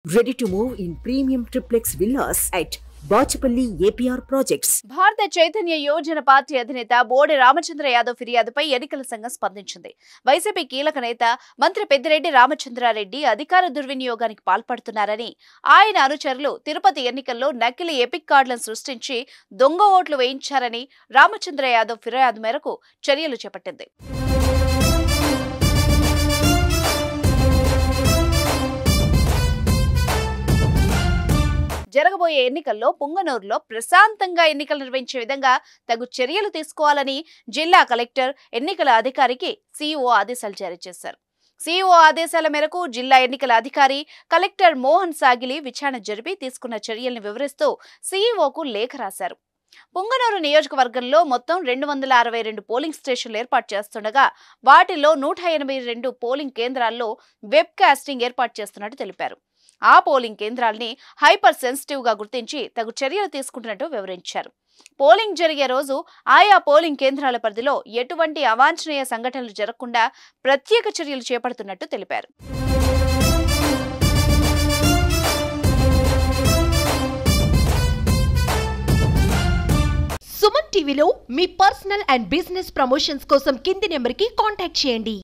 Ready to move in premium triplex villas at Bachapalli APR Projects. భారత Chaitanya Yojana party అధినేత బోడి రామచంద్ర యాదవ్ ఫిర్యాదుపై ఎన్నికల సంఘం స్పందించింది. వైసీపీ కీలక నేత మంత్రి పెద్దిరెడ్డి రామచంద్రారెడ్డి అధికార దుర్వినియోగానికి పాల్పడుతున్నారని, ఆయన అనుచరులు తిరుపతి ఎన్నికల్లో నకిలీ ఎపిక్ కార్డులను సృష్టించి దొంగ ఓట్లు వేయించారని రామచంద్ర యాదవ్ ఫిర్యాదు మేరకు చర్యలు చేపట్టింది. జరగబోయే ఎన్నికల్లో పుంగనూరులో ప్రశాంతంగా ఎన్నికలు నిర్వహించే విధంగా తగు చర్యలు తీసుకోవాలని జిల్లా కలెక్టర్ ఎన్నికల అధికారికి సిఇఓ ఆదేశాలు జారీ చేశారు. సిఇఓ ఆదేశాల మేరకు జిల్లా ఎన్నికల అధికారి కలెక్టర్ మోహన్ సాగిలి విచారణ జరిపి తీసుకున్న చర్యలను వివరిస్తూ సిఇఓకు లేఖ రాశారు. పుంగనూరు నియోజకవర్గంలో మొత్తం 262 పోలింగ్ స్టేషన్లు ఏర్పాటు చేస్తుండగా వాటిలో 182 పోలింగ్ కేంద్రాల్లో వెబ్ కాస్టింగ్ ఏర్పాటు చేస్తున్నట్టు తెలిపారు. ఆ పోలింగ్ కేంద్రాల్ని హైపర్ సెన్సిటివ్ గా గుర్తించి తగు చర్యలు తీసుకుంటున్నట్టు వివరించారు. పోలింగ్ జరిగే రోజు ఆయా పోలింగ్ కేంద్రాల పరిధిలో ఎటువంటి అవాంఛనీయ సంఘటనలు జరగకుండా ప్రత్యేక చర్యలు చేపడుతున్నట్టు తెలిపారు. సుమన్ టీవీలో మీ పర్సనల్ అండ్ బిజినెస్ ప్రమోషన్స్ కోసం కింది నెంబర్కి కాంటాక్ట్ చేయండి.